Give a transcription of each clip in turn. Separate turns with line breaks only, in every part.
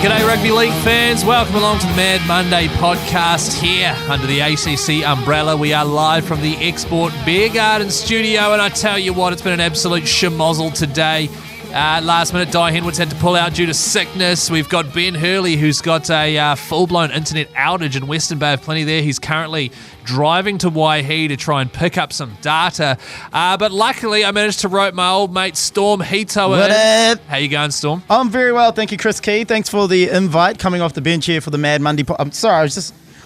G'day Rugby League fans, welcome along to the Mad Monday podcast here under the ACC umbrella. We are live from the Export Beer Garden studio, and I tell you what, it's been an absolute schmozzle today. Last minute, Di Henwood's had to pull out due to sickness. We've got Ben Hurley, who's got a full-blown internet outage in Western Bay of Plenty there. He's currently driving to Waihi to try and pick up some data. But luckily, I managed to rope my old mate Storme Hitaua.
What up?
How you going, Storm?
I'm very well, thank you, Chris Key. Thanks for the invite, coming off the bench here for the Mad Monday. I'm sorry,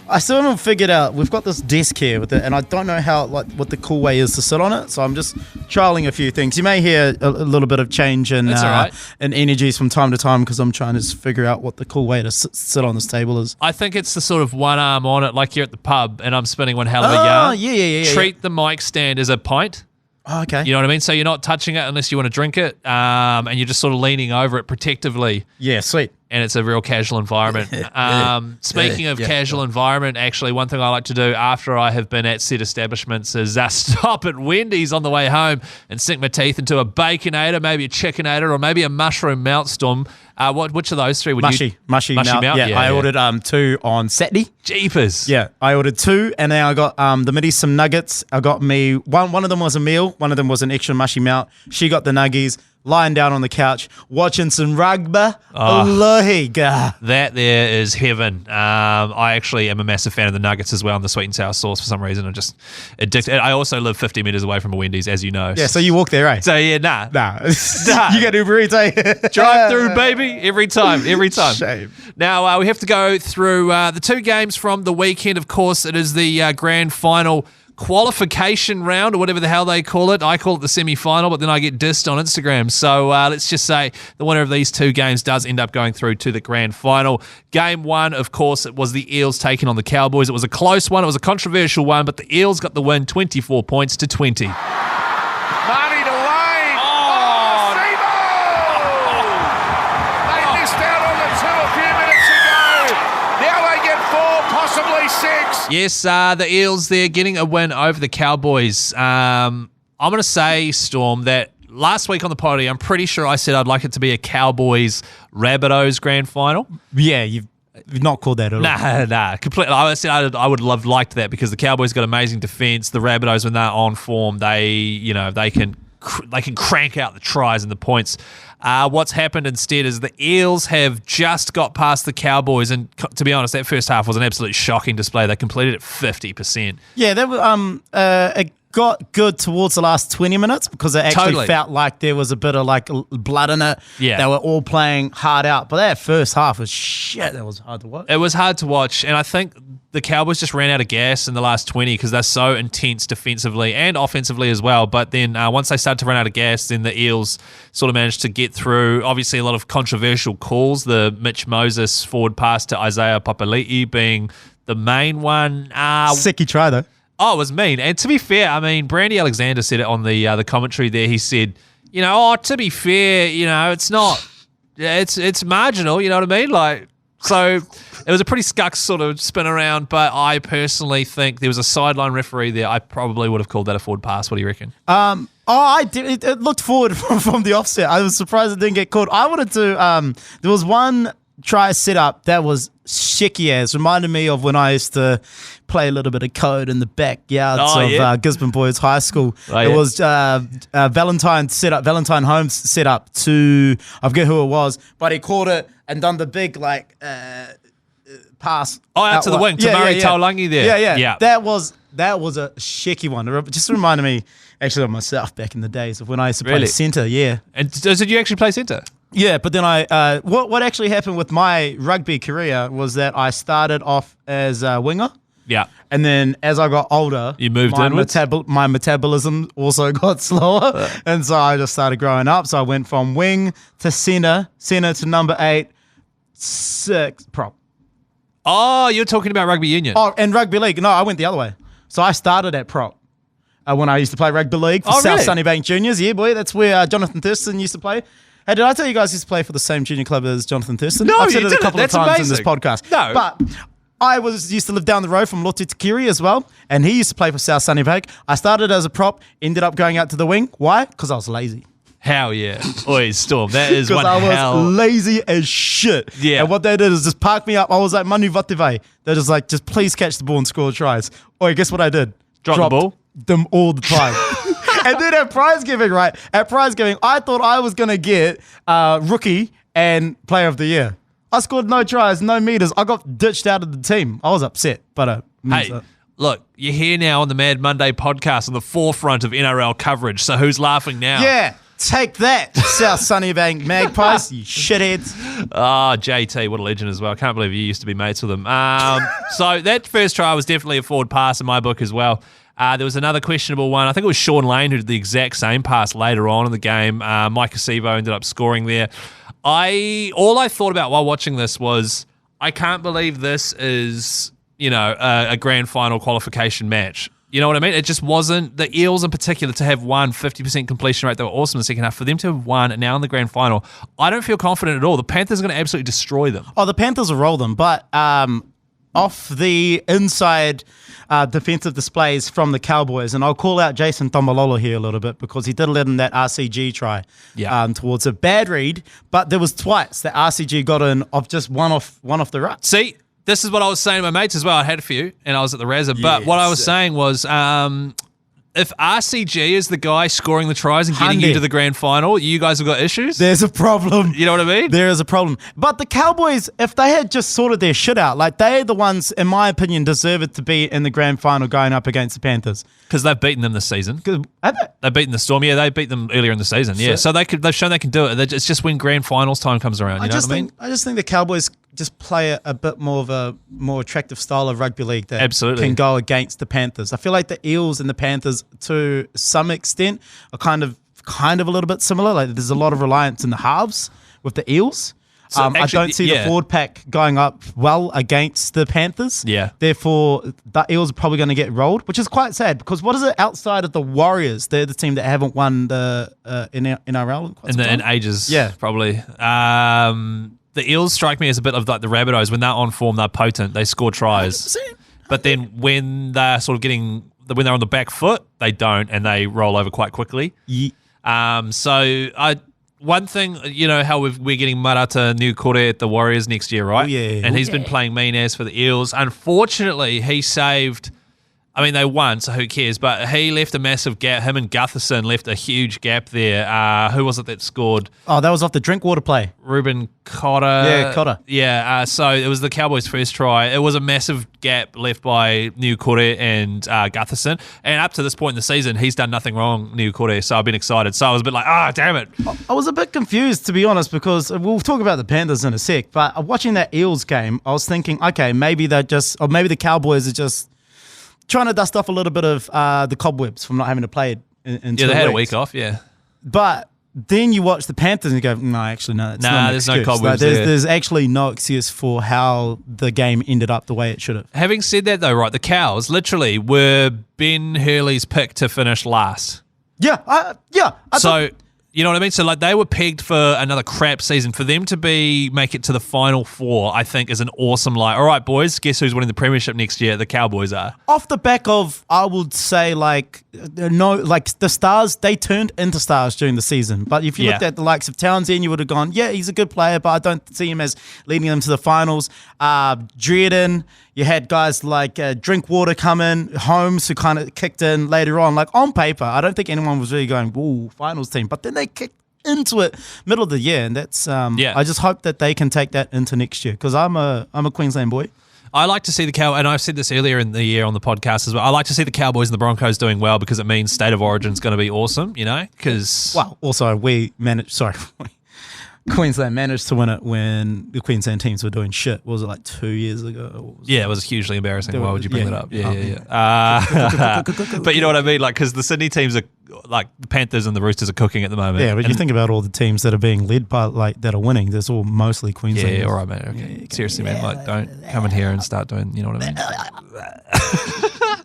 I still haven't figured out. We've got this desk here with it, and I don't know what the cool way is to sit on it. So I'm just trialing a few things. You may hear a little bit of change in in energies from time to time because I'm trying to figure out what the cool way to sit on this table is.
I think it's the sort of one arm on it, like you're at the pub, and I'm spinning one hell of a yarn.
Yeah.
Treat the mic stand as a pint.
Oh, okay.
You know what I mean? So you're not touching it unless you want to drink it, and you're just sort of leaning over it protectively.
Yeah, sweet.
And it's a real casual environment. Speaking of casual environment, actually, one thing I like to do after I have been at said establishments is stop at Wendy's on the way home and sink my teeth into a Baconator, maybe a Chickenator, or maybe a Mushroom Melt, Storm. Which of those three would you...
Mushy melt. Yeah, I ordered 2 on Saturday.
Jeepers.
Yeah, I ordered 2, and then I got the middies some nuggets. I got me... One of them was a meal. One of them was an extra mushy melt. She got the nuggies. Lying down on the couch, watching some rugby.
That there is heaven. I actually am a massive fan of the nuggets as well, and the sweet and sour sauce for some reason. I'm just addicted. I also live 50 metres away from a Wendy's, as you know.
Yeah, so you walk there, right?
So yeah, nah.
You got Uber Eats, eh?
Drive through, baby, every time.
Shame.
Now, we have to go through the 2 games from the weekend. Of course, it is the grand final qualification round, or whatever the hell they call it. I call it the semi-final, but then I get dissed on Instagram. So let's just say the winner of these 2 games does end up going through to the grand final. Game 1, of course, it was the Eels taking on the Cowboys. It was a close one. It was a controversial one, but the Eels got the win, 24 points to 20.
Marty to Lane. Sebo! They missed out on the 2 a few minutes ago. Now they get 4, possibly 6.
Yes, the Eels, they're getting a win over the Cowboys. I'm going to say, Storm, that last week on the potty, I'm pretty sure I said I'd like it to be a Cowboys Rabbitohs grand final.
Yeah, you've not called that at all.
Nah, completely. I said I would have liked that because the Cowboys got amazing defense. The Rabbitohs, when they're on form, they can crank out the tries and the points. What's happened instead is the Eels have just got past the Cowboys, and to be honest, that first half was an absolutely shocking display. They completed at 50%.
Yeah, that was, it got good towards the last 20 minutes because it actually felt like there was a bit of like blood in it.
Yeah.
They were all playing hard out, but that first half was shit. That was hard to watch.
It was hard to watch, and I think the Cowboys just ran out of gas in the last 20 because they're so intense defensively and offensively as well. But then once they started to run out of gas, then the Eels sort of managed to get through. Obviously, a lot of controversial calls. The Mitch Moses forward pass to Isaiah Papali'i being the main one.
Sicky try, though.
Oh, it was mean. And to be fair, I mean, Brandy Alexander said it on the commentary there. He said, to be fair, it's not, it's marginal, you know what I mean? Like, so it was a pretty scuck sort of spin around, but I personally think there was a sideline referee there. I probably would have called that a forward pass. What do you reckon?
I did. It looked forward from the offset. I was surprised it didn't get called. I wanted to, there was one try set up that was shaky as. Reminded me of when I used to play a little bit of code in the backyards of Gisborne Boys High School. It was Valentine Holmes set up to, I forget who it was, but he caught it and done the big pass.
Out to the wing to Murray Taulangi there.
Yeah. That was a shaky one. It just reminded me actually of myself back in the days of when I used to play centre. Yeah.
And did you actually play centre?
Yeah, but then what actually happened with my rugby career was that I started off as a winger.
Yeah.
And then as I got older,
you moved inwards?
My metabolism also got slower. And so I just started growing up. So I went from wing to centre to number 8, 6, prop.
Oh, you're talking about rugby union.
Oh, and rugby league. No, I went the other way. So I started at prop. when I used to play rugby league for South Sunnybank Juniors. Yeah, boy, that's where Jonathon Thurston used to play. Hey, did I tell you guys he used to play for the same junior club as Jonathon Thurston?
No,
I've said
you
it a
didn't.
couple of
That's
times
amazing.
in this podcast.
No.
But I used to live down the road from Lote Takiri as well, and he used to play for South Sunnybank. I started as a prop, ended up going out to the wing. Why? Because I was lazy.
Hell yeah. Oi, Storm, that is one
Because I
hell.
was lazy as shit.
Yeah.
And what they did is just park me up. I was like, Manu Vative. They're just like, just please catch the ball and score tries. Oi, guess what I did?
Drop the ball?
Them all the time. And then at prize giving, right? At prize giving, I thought I was going to get rookie and player of the year. I scored no tries, no meters. I got ditched out of the team. I was upset, but
Hey, look, you're here now on the Mad Monday podcast on the forefront of NRL coverage. So who's laughing now?
yeah, take that, South Sunnybank Magpies, you shitheads.
Oh, JT, what a legend as well. I can't believe you used to be mates with him. So that first try was definitely a forward pass in my book as well. There was another questionable one. I think it was Sean Lane who did the exact same pass later on in the game. Mike Acevo ended up scoring there. All I thought about while watching this was, I can't believe this is, a grand final qualification match. You know what I mean? It just wasn't. The Eels in particular, to have won 50% completion rate, they were awesome in the second half. For them to have won and now in the grand final, I don't feel confident at all. The Panthers are going to absolutely destroy them.
Oh, the Panthers will roll them, but off the inside defensive displays from the Cowboys, and I'll call out Jason Tombalolo here a little bit because he did let in that RCG try towards a bad read, but there was twice that RCG got in of just one off the ruck.
See, this is what I was saying to my mates as well. I had a few, and I was at the Razza. But what I was saying was, if RCG is the guy scoring the tries and getting you to the grand final, you guys have got issues.
There's a problem.
You know what I mean?
There is a problem. But the Cowboys, if they had just sorted their shit out, like they're the ones, in my opinion, deserve it to be in the grand final going up against the Panthers.
Because they've beaten them this season.
Have they?
They've beaten the Storm. Yeah, they beat them earlier in the season. Yeah, so they've shown they can do it. It's just when grand finals time comes around. You know what I mean?
I just think the Cowboys just play a bit more of a more attractive style of rugby league that
Absolutely.
can go against the Panthers. I feel like the Eels and the Panthers, to some extent, are kind of a little bit similar. Like there's a lot of reliance in the halves with the Eels.
So
I don't see the forward pack going up well against the Panthers.
Yeah.
Therefore, the Eels are probably going to get rolled, which is quite sad because what is it outside of the Warriors? They're the team that haven't won the NRL
in ages.
Yeah.
Probably. The Eels strike me as a bit of like the Rabbitohs. When they're on form, they're potent. They score tries. But then when they're sort of when they're on the back foot, they don't, and they roll over quite quickly. One thing, how we're getting Marata Niukore at the Warriors next year, right?
Oh, yeah.
And he's been playing mean ass for the Eels. Unfortunately, he saved... I mean, they won, so who cares? But he left a massive gap. Him and Gutherson left a huge gap there. Who was it that scored?
Oh, that was off the Drinkwater play.
Ruben Cotter.
Yeah, Cotter.
Yeah, so it was the Cowboys' first try. It was a massive gap left by Niukore and Gutherson. And up to this point in the season, he's done nothing wrong, Niukore, so I've been excited. So I was a bit like, damn it.
I was a bit confused, to be honest, because we'll talk about the Panthers in a sec, but watching that Eels game, I was thinking, okay, maybe maybe the Cowboys are just trying to dust off a little bit of the cobwebs from not having to play it in 2
Yeah, they had a
weeks.
week off, yeah.
But then you watch the Panthers and you go, no, actually, no. It's not an
there's
excuse.
no cobwebs there.
There's actually no excuse for how the game ended up the way it should have.
Having said that, though, right, the Cows literally were Ben Hurley's pick to finish last.
Yeah,
You know what I mean? So, like, they were pegged for another crap season. For them to make it to the Final Four, I think, is an awesome, all right, boys, guess who's winning the premiership next year? The Cowboys are.
Off the back of, I would say, the Stars, they turned into stars during the season. But if you looked at the likes of Townsend, you would have gone, yeah, he's a good player, but I don't see him as leading them to the finals. Dreden, you had guys like Drinkwater come in, Holmes, who kind of kicked in later on. Like, on paper, I don't think anyone was really going, ooh, finals team. But then they kicked into it middle of the year, and that's I just hope that they can take that into next year because I'm a Queensland boy.
I like to see the Cowboys, and I've said this earlier in the year on the podcast as well. I like to see the Cowboys and the Broncos doing well because it means State of Origin is going to be awesome, because
also Queensland managed to win it when the Queensland teams were doing shit. What was it, like 2 years ago?
It was hugely embarrassing. Why would you bring that up? Yeah. But you know what I mean? Like, because the Sydney teams are, like, the Panthers and the Roosters are cooking at the moment.
Yeah, but you think about all the teams that are being led by, like, that are winning, there's all mostly Queensland.
Yeah, all right, man. Okay. Seriously, man. Like, don't come in here and start doing, you know what I mean?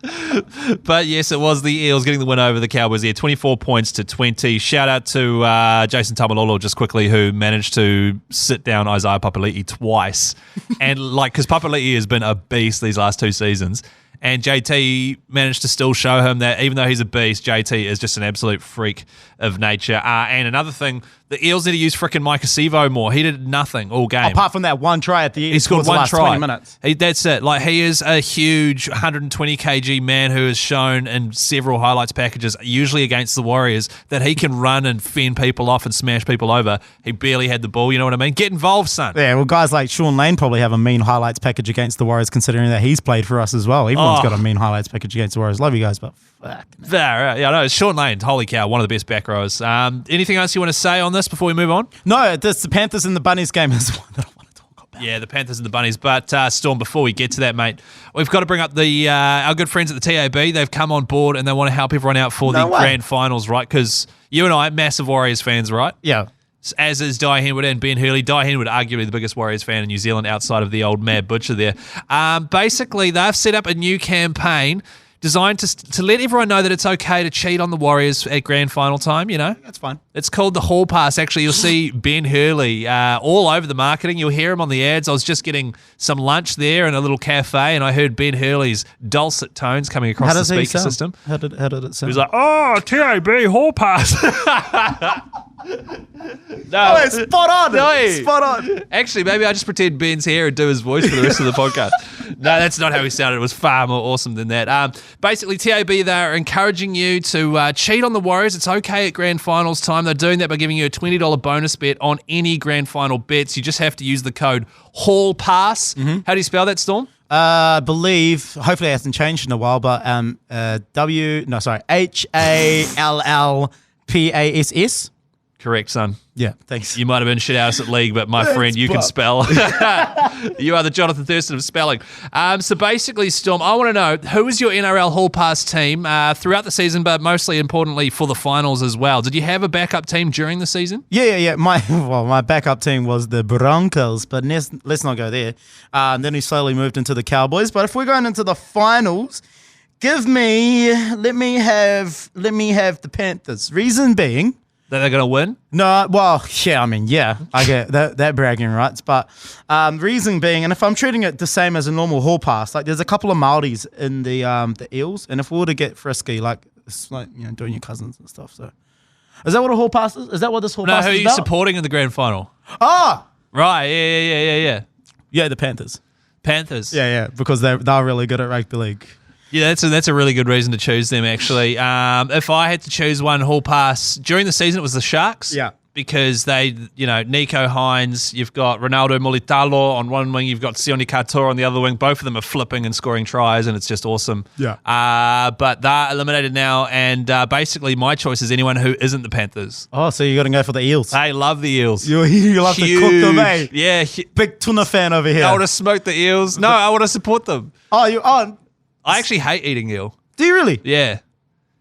But yes, it was the Eels getting the win over the Cowboys there, 24 points to 20. Shout out to Jason Tamalolo just quickly, who managed to sit down Isaiah Papali'i twice. And because Papali'i has been a beast these last 2 seasons. And JT managed to still show him that even though he's a beast, JT is just an absolute freak of nature. And another thing, the Eels need to use frickin' Mike Acevo more. He did nothing all game.
Apart from that one try at the end.
He scored one try.
20 minutes.
That's it. He is a huge 120 kg man who has shown in several highlights packages, usually against the Warriors, that he can run and fend people off and smash people over. He barely had the ball, you know what I mean? Get involved, son.
Yeah, well, guys like Sean Lane probably have a mean highlights package against the Warriors, considering that he's played for us as well. Everyone's got a mean highlights package against the Warriors. Love you guys, but fuck.
Yeah, I know. It's Sean Lane. Holy cow, one of the best back rows. Anything else you want to say on this before we move on?
No, the Panthers and the Bunnies game is one that I want to talk about.
Yeah, the Panthers and the Bunnies. But, Storm, before we get to that, mate, we've got to bring up our good friends at the TAB. They've come on board and they want to help everyone out for the grand finals, right? Because you and I, massive Warriors fans, right?
Yeah.
As is Di Henwood and Ben Hurley. Di Henwood, arguably the biggest Warriors fan in New Zealand outside of the old Mad Butcher there. Basically, they've set up a new campaign designed to let everyone know that it's okay to cheat on the Warriors at grand final time, you know?
That's fine.
It's called the Hall Pass. Actually, you'll see Ben Hurley all over the marketing. You'll hear him on the ads. I was just getting some lunch there in a little cafe, and I heard Ben Hurley's dulcet tones coming across the speaker system.
How did it sound?
He was like, oh, TAB Hall Pass.
No, it's spot on.
No.
Spot on.
Actually, maybe I just pretend Ben's here and do his voice for the rest of the podcast. No, that's not how he sounded. It was far more awesome than that. Basically, TAB, they're encouraging you to cheat on the Warriors. It's okay at grand finals time. They're doing that by giving you a $20 bonus bet on any grand final bets. You just have to use the code HALLPASS. Mm-hmm. How do you spell that, Storm?
Believe, hopefully it hasn't changed in a while, but HALLPASS.
Correct, son.
Yeah, thanks.
You might have been shit out at league, but my friend, you can spell. You are the Jonathon Thurston of spelling. So basically, Storm, I want to know, who was your NRL Hall Pass team throughout the season, but mostly importantly for the finals as well? Did you have a backup team during the season?
Yeah. My backup team was the Broncos, but let's not go there. Then he slowly moved into the Cowboys. But if we're going into the finals, let me have the Panthers. Reason being,
that they're going to win?
No, well, yeah, I get that bragging rights, but reason being, and if I'm treating it the same as a normal hall pass, like there's a couple of Māoris in the Eels, and if we were to get frisky, like it's like, you know, doing your cousins and stuff. So, is that what a hall pass is? Is that what this hall pass is about?
No, who are you supporting in the grand final?
Ah,
right, yeah.
Yeah, the Panthers.
Panthers.
Yeah, because they're really good at rugby league.
Yeah, that's a really good reason to choose them, actually. If I had to choose one hall pass, during the season it was the Sharks.
Yeah.
Because they, Nico Hines, you've got Ronaldo Mulitalo on one wing, you've got Sione Katoa on the other wing. Both of them are flipping and scoring tries, and it's just awesome.
Yeah.
But they're eliminated now, and basically my choice is anyone who isn't the Panthers.
Oh, so you're going to go for the Eels.
I love the Eels.
You love to cook them, eh?
Yeah.
Big tuna fan over here.
I want to smoke the Eels. No, I want to support them.
Oh, you are?
I actually hate eating eel.
Do you really?
Yeah.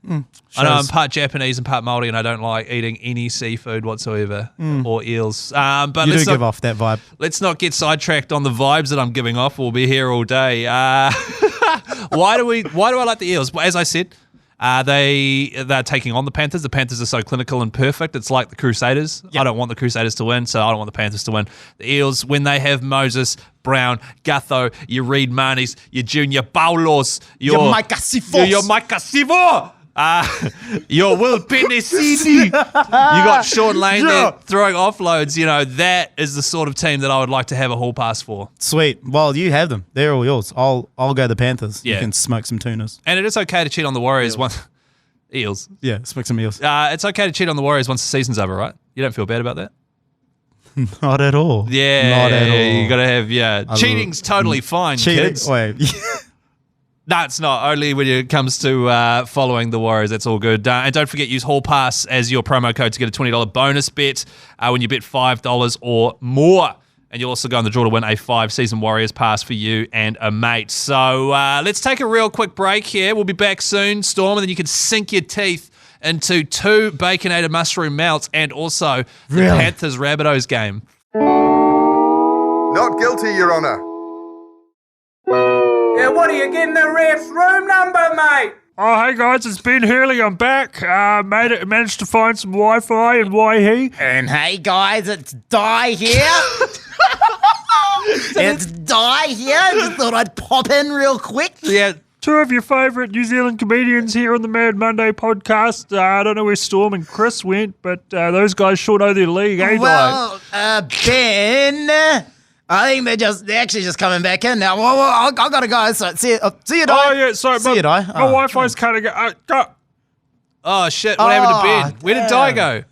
I know I'm part Japanese and part Māori, and I don't like eating any seafood whatsoever or eels. But
you do give off that vibe.
Let's not get sidetracked on the vibes that I'm giving off. We'll be here all day. Why do I like the Eels? Well, as I said, they're taking on the Panthers. The Panthers are so clinical and perfect. It's like the Crusaders. Yep. I don't want the Crusaders to win, so I don't want the Panthers to win. The Eels, when they have Moses, Brown, Gutho, your Reed Marnies, your Junior Paulos, your
Micah Sifos.
Your Micah Sivo. Your Will Penisini. You got Sean Lane there throwing offloads. That is the sort of team that I would like to have a hall pass for.
Sweet. Well, you have them. They're all yours. I'll go the Panthers.
Yeah.
You can smoke some tunas.
And it is okay to cheat on the Warriors once. Eels.
Yeah, smoke some eels.
It's okay to cheat on the Warriors once the season's over, right? You don't feel bad about that?
Not at all.
Yeah.
Not at all.
You got to have, cheating's totally fine, kids.
Wait.
No, it's not. Only when it comes to following the Warriors, that's all good. And don't forget, use Hall Pass as your promo code to get a $20 bonus bet when you bet $5 or more. And you'll also go on the draw to win a 5-season Warriors pass for you and a mate. So let's take a real quick break here. We'll be back soon, Storm, and then you can sink your teeth into 2 baconated mushroom melts and also the Panthers Rabbitohs game.
Not guilty, Your Honour. Yeah, what are you getting the ref's room number, mate?
Oh, hey guys, it's Ben Hurley. I'm back. Managed to find some Wi-Fi in Waihi.
And hey guys, it's Di here. It's Di here. Just thought I'd pop in real quick.
Yeah.
Two of your favourite New Zealand comedians here on the Mad Monday podcast. I don't know where Storme and Chris went, but those guys sure know their league, eh,
Well, Ben, I think they're actually just coming back in now. Well, I gotta go. So see you, Di.
Oh, yeah, sorry.
See you, Di.
My Wi-Fi's cutting out.
Oh, shit. What happened to Ben? Where did Di go?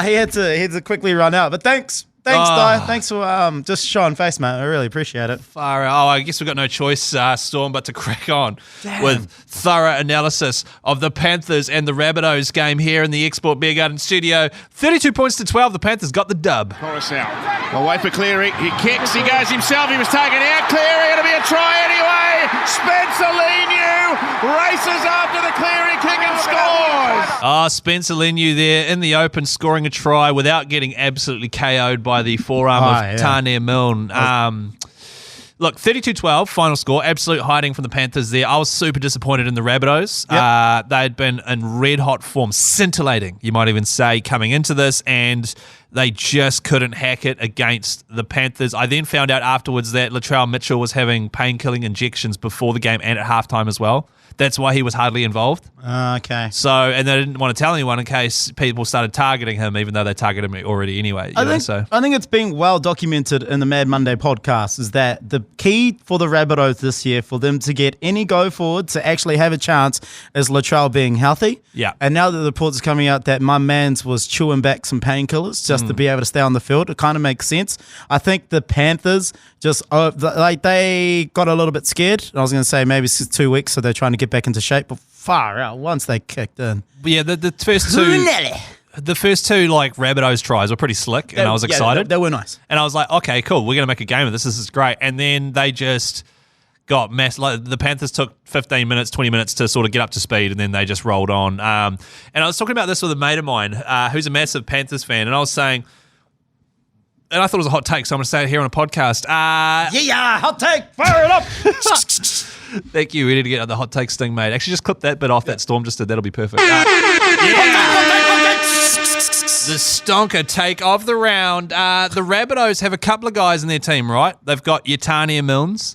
He had to quickly run out. But thanks, Di. Thanks for just showing face, mate. I really appreciate it.
Far out. Oh, I guess we've got no choice, Storm, but to crack on with thorough analysis of the Panthers and the Rabbitohs game here in the Export Beer Garden studio. 32 points to 12. The Panthers got the dub.
Coruscant. Away for Cleary. He kicks. He goes himself. He was taken out. Cleary going to be a try anyway. Spencer Leniu races after the Cleary kick and scores.
Oh, Spencer Leniu there in the open scoring a try without getting absolutely KO'd by the forearm of Tahnea Milne. Look, 32-12, final score. Absolute hiding from the Panthers there. I was super disappointed in the Rabbitohs. Yep. They had been in red-hot form, scintillating, you might even say, coming into this, and they just couldn't hack it against the Panthers. I then found out afterwards that Latrell Mitchell was having pain-killing injections before the game and at halftime as well. That's why he was hardly involved.
Okay.
So, and they didn't want to tell anyone in case people started targeting him, even though they targeted him already anyway.
I think it's been well documented in the Mad Monday podcast is that the key for the Rabbitohs this year, for them to get any go forward, to actually have a chance, is Latrell being healthy.
Yeah.
And now that the reports are coming out that my man's was chewing back some painkillers just to be able to stay on the field, it kind of makes sense. I think the Panthers they got a little bit scared. I was going to say maybe it's 2 weeks, so they're trying to get back into shape, but far out once they kicked in.
Yeah, the first two like Rabbitohs tries were pretty slick, and I was excited.
They were nice,
and I was like, okay, cool, we're gonna make a game of this. This is great. And then they just got messed. Like the Panthers took 15 minutes, 20 minutes to sort of get up to speed, and then they just rolled on. And I was talking about this with a mate of mine who's a massive Panthers fan, and I was saying. And I thought it was a hot take, so I'm going to say it here on a podcast.
Hot take, fire it up.
Thank you. We need to get the hot take sting, mate. Actually, just clip that bit off that Storm just did. That'll be perfect. The stonker take of the round. The Rabbitohs have a couple of guys in their team, right? They've got Tahnea Milne,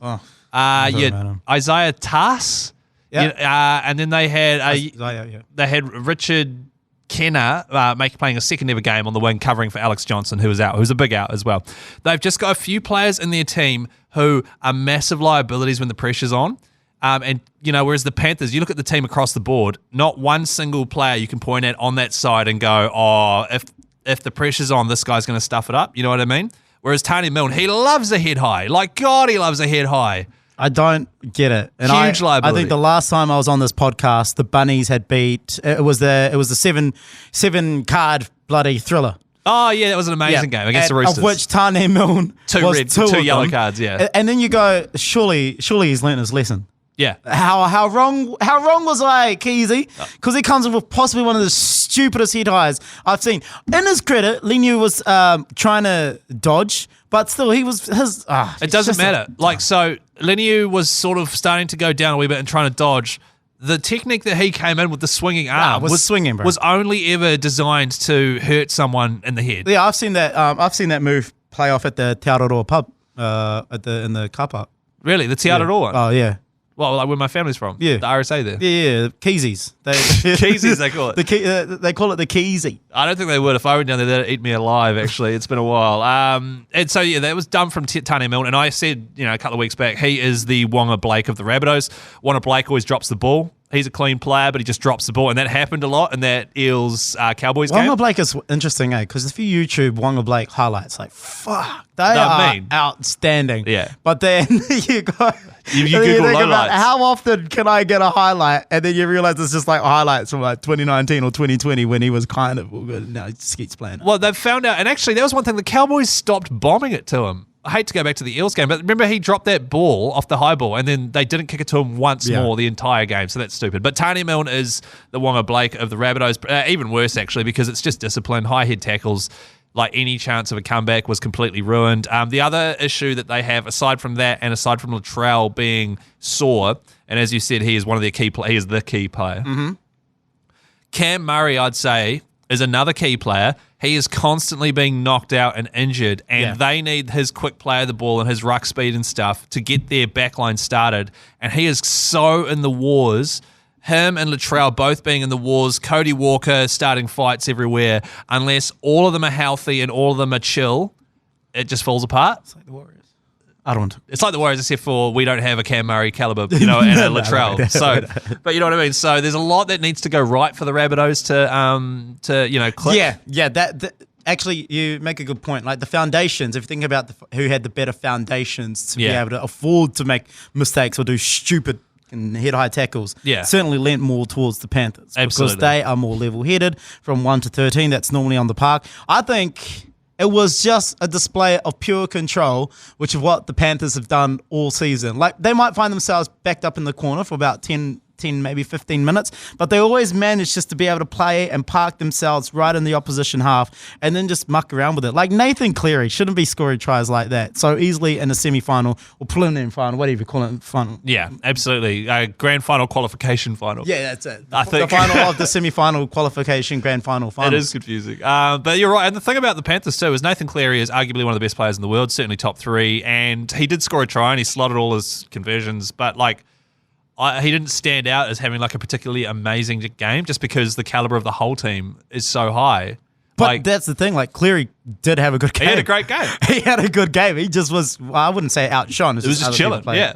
Isaiah Tass, and then they had Richard Kenner playing a second ever game on the wing, covering for Alex Johnson, who was out, who's a big out as well. They've just got a few players in their team who are massive liabilities when the pressure's on. And, whereas the Panthers, you look at the team across the board, not one single player you can point at on that side and go, oh, if the pressure's on, this guy's going to stuff it up. You know what I mean? Whereas Tahnea Milne, he loves a head high. Like, God, he loves a head high.
I don't get it. And
Huge liability.
I think the last time I was on this podcast, the Bunnies had beat. It was the seven card bloody thriller.
Oh yeah, that was an amazing game against the Roosters.
Of which Tahnea Milne was two
yellow cards. Yeah,
and then you go, surely he's learned his lesson.
Yeah.
How wrong was I, Keezy? Because he comes in with possibly one of the stupidest head highs I've seen. In his credit, Leniu was trying to dodge, but still he was his.
It doesn't matter. So Leniu was sort of starting to go down a wee bit and trying to dodge. The technique that he came in with the swinging arm
was swinging, bro.
Was only ever designed to hurt someone in the head.
Yeah, I've seen that. I've seen that move play off at the Te Aroha pub in the car park.
Really, the Te Aroha one?
Oh yeah.
Well, like where my family's from.
Yeah.
The RSA there.
Yeah, Keezies.
Keezies, they call it.
They call it the Keezy.
I don't think they would. If I went down there, they'd eat me alive, actually. It's been a while. And so, that was done from Tahnea Milne. And I said, a couple of weeks back, he is the Wonga Blake of the Rabbitohs. Wonga Blake always drops the ball. He's a clean player, but he just drops the ball. And that happened a lot in that Eels Cowboys game.
Wonga Blake is interesting, Because if you YouTube Wonga Blake highlights, fuck, they are outstanding.
Yeah.
But then you go...
You Google highlights.
How often can I get a highlight? And then you realize it's just highlights from 2019 or 2020 when he was kind of... No, he just keeps playing.
Well, they've found out... And actually, that was one thing. The Cowboys stopped bombing it to him. I hate to go back to the Eels game, but remember he dropped that ball off the high ball and then they didn't kick it to him once more the entire game, so that's stupid. But Tahnea Milne is the Wonga Blake of the Rabbitohs, even worse actually because it's just discipline, high head tackles. Like any chance of a comeback was completely ruined. The other issue that they have, aside from that, and aside from Latrell being sore, and as you said, he is one of their key. He is the key player.
Mm-hmm.
Cam Murray, I'd say, is another key player. He is constantly being knocked out and injured, and they need his quick play of the ball and his ruck speed and stuff to get their backline started. And he is so in the wars. Him and Latrell both being in the wars, Cody Walker starting fights everywhere. Unless all of them are healthy and all of them are chill, it just falls apart.
It's like the Warriors. I don't.
It's like the Warriors, except for we don't have a Cam Murray caliber, and a Latrell. But you know what I mean. So there's a lot that needs to go right for the Rabbitohs to click.
Yeah. That actually, you make a good point. Like the foundations, if you think about who had the better foundations to be able to afford to make mistakes or do stupid and head high tackles, certainly lent more towards the Panthers.
Absolutely.
Because they are more level-headed from 1 to 13. That's normally on the park. I think it was just a display of pure control, which is what the Panthers have done all season. Like they might find themselves backed up in the corner for about 10, maybe 15 minutes, but they always manage just to be able to play and park themselves right in the opposition half and then just muck around with it. Like Nathan Cleary shouldn't be scoring tries like that so easily in a semi-final or preliminary final, whatever you call it, final.
Yeah, absolutely. Grand final qualification final.
Yeah, that's it.
I think
the final of the semi-final qualification, grand final.
It is confusing. But you're right. And the thing about the Panthers too is Nathan Cleary is arguably one of the best players in the world, certainly top 3, and he did score a try and he slotted all his conversions, but he didn't stand out as having like a particularly amazing game just because the caliber of the whole team is so high.
But that's the thing. Like Cleary did have a good game.
He had a great game.
He had a good game. He just was. I wouldn't say outshone.
It was just chilling. Yeah.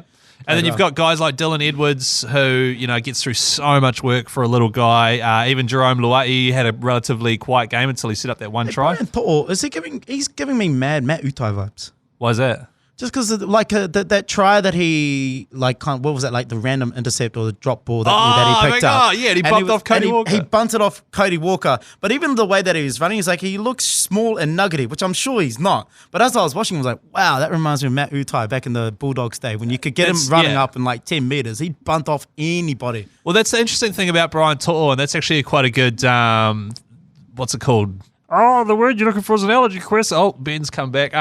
And then you've got guys like Dylan Edwards who gets through so much work for a little guy. Even Jerome Luai had a relatively quiet game until he set up that one try.
He's giving me mad Matt Utai vibes.
Why is that?
Just because that try that he what was that, like the random intercept or the drop ball that he picked up?
Yeah, he bumped off Cody Walker.
He bunted off Cody Walker. But even the way that he was running, he's like, he looks small and nuggety, which I'm sure he's not. But as I was watching, I was like, wow, that reminds me of Matt Utai back in the Bulldogs day when you could get him running up in like 10 meters. He'd bunt off anybody.
Well, that's the interesting thing about Brian To'o, and that's actually quite a good, what's it called?
Oh, the word you're looking for is an analogy, Chris.
Oh, Ben's come back.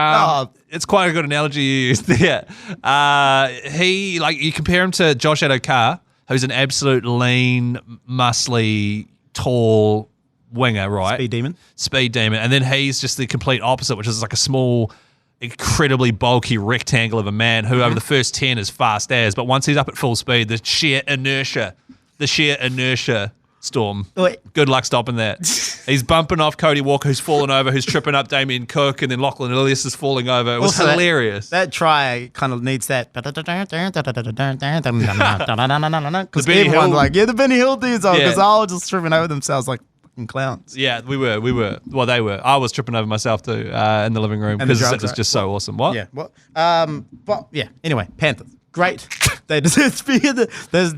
It's quite a good analogy you used there. You compare him to Josh Adokar, who's an absolute lean, muscly, tall winger, right? Speed demon. And then he's just the complete opposite, which is like a small, incredibly bulky rectangle of a man who over the first 10 is fast as, but once he's up at full speed, the sheer inertia, Storm. Good luck stopping that. He's bumping off Cody Walker, who's fallen over, who's tripping up Damien Cook, and then Lachlan Ilias is falling over. It was also hilarious.
That try kind of needs that. Because everyone the Benny Hill dudes are, because they're all just tripping over themselves like fucking clowns.
Yeah, we were. Well, they were. I was tripping over myself too in the living room because it was just so awesome. What?
Yeah. But yeah. Anyway, Panthers. Great. They deserve to be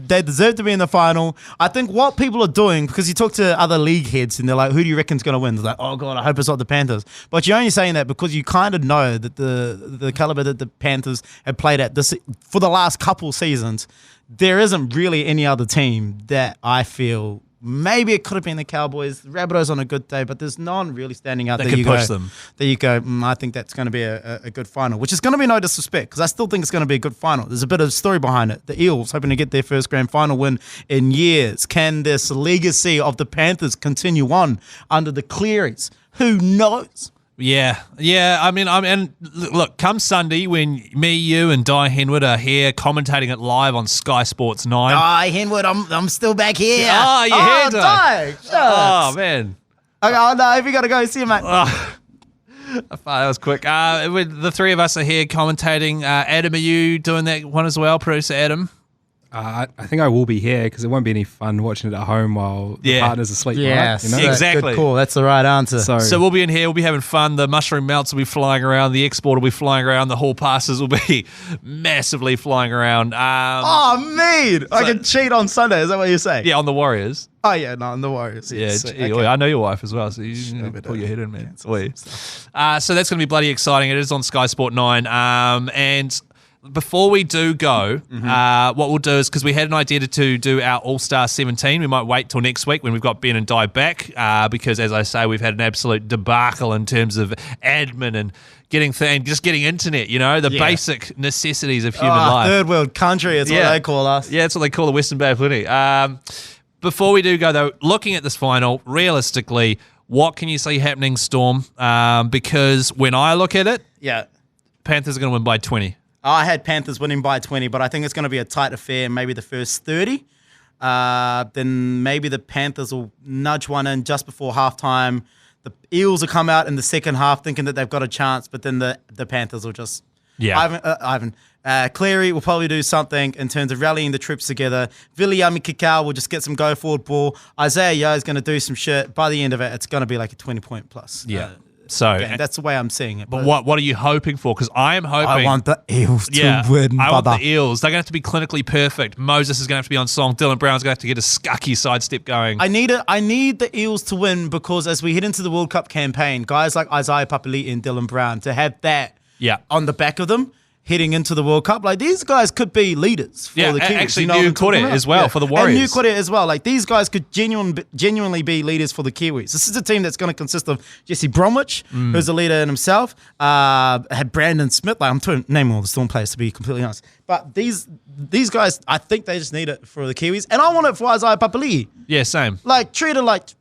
they deserve to be in the final. I think what people are doing, because you talk to other league heads and they're like, who do you reckon's going to win? It's like, oh God, I hope it's not the Panthers. But you're only saying that because you kind of know that the caliber that the Panthers have played at this for the last couple seasons, there isn't really any other team that I feel. Maybe it could have been the Cowboys. The Rabbitohs on a good day, but there's none really standing out.
That could push them.
There you go. I think that's going to be a good final, which is going to be no disrespect because I still think it's going to be a good final. There's a bit of story behind it. The Eels hoping to get their first grand final win in years. Can this legacy of the Panthers continue on under the Clearys? Who knows?
Yeah. I mean, look, come Sunday when me, you, and Di Henwood are here commentating it live on Sky Sports 9.
Di Henwood, I'm still back here.
Oh, you're here,
Di.
Oh, man.
Okay, no, if you got to go, see you, mate.
That was quick. The three of us are here commentating. Adam, are you doing that one as well, producer Adam?
I think I will be here because it won't be any fun watching it at home while the partner's asleep.
Yes,
right?
Exactly.
Good call. That's the right answer.
So we'll be in here. We'll be having fun. The mushroom melts will be flying around. The export will be flying around. The hall passes will be massively flying around.
I can cheat on Sunday. Is that what you're saying?
Yeah, on the Warriors.
Oh, yeah, no, on the Warriors.
Yeah,
yes.
I know your wife as well, so you pull your head in, man. So that's going to be bloody exciting. It is on Sky Sport 9. And before we do go, what we'll do is, because we had an idea to do our All-Star 17, we might wait till next week when we've got Ben and Di back, because, as I say, we've had an absolute debacle in terms of admin and getting internet, the basic necessities of human life.
Third world country is what they call us.
Yeah, that's what they call the Western Bay of Plenty. Before we do go, though, looking at this final, realistically, what can you see happening, Storm? Because when I look at it, Panthers are going to win by 20.
I had Panthers winning by 20, but I think it's going to be a tight affair, maybe the first 30. Then maybe the Panthers will nudge one in just before halftime. The Eels will come out in the second half thinking that they've got a chance, but then the Panthers will just... Cleary will probably do something in terms of rallying the troops together. Viliami Kikau will just get some go-forward ball. Isaiah Yeo is going to do some shit. By the end of it, it's going to be like a 20-point plus.
Yeah.
That's the way I'm seeing it.
But what are you hoping for? Because I am hoping...
I want the Eels to win,
I want the Eels. They're going to have to be clinically perfect. Moses is going to have to be on song. Dylan Brown's going to have to get a scucky sidestep going.
I need the Eels to win because as we head into the World Cup campaign, guys like Isaiah Papali'i and Dylan Brown, to have that on the back of them heading into the World Cup, like these guys could be leaders for the Kiwis.
Actually, New Kore as well for the Warriors.
And New Kore as well. Like these guys could genuinely be leaders for the Kiwis. This is a team that's going to consist of Jesse Bromwich, who's a leader in himself. Had Brandon Smith. Like I'm trying to name all the Storm players to be completely honest. But these guys, I think they just need it for the Kiwis, and I want it for Isaiah Papali'i.
Yeah, same.
Like treat it like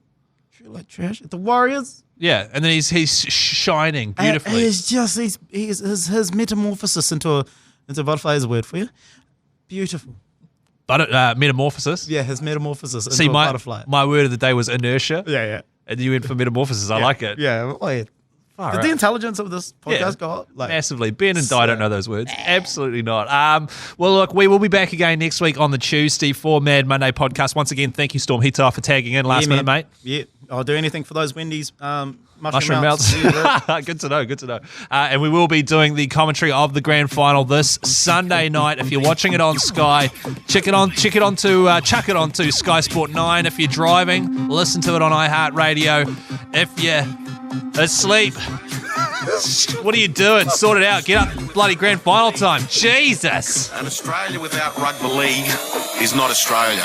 trash. The Warriors.
Yeah, and then he's shining beautifully.
His metamorphosis into a butterfly is a word for you. Beautiful.
But metamorphosis.
Yeah, his metamorphosis into a butterfly.
My word of the day was inertia.
Yeah.
And you went for metamorphosis. I like it.
Yeah. Oh, yeah. Did the intelligence of this podcast go up?
Massively. Ben and Di don't know those words. Absolutely not. Well, look, we will be back again next week on the Tuesday for Mad Monday podcast. Once again, thank you, Storme Hitaua, for tagging in last minute, mate.
Yeah, I'll do anything for those Wendy's
mushroom melts. Good to know. And we will be doing the commentary of the grand final this Sunday night. If you're watching it on Sky, chuck it onto Sky Sport 9. If you're driving, listen to it on iHeartRadio. If you're asleep, what are you doing? Sort it out. Get up, bloody grand final time. Jesus.
And Australia without rugby league is not Australia.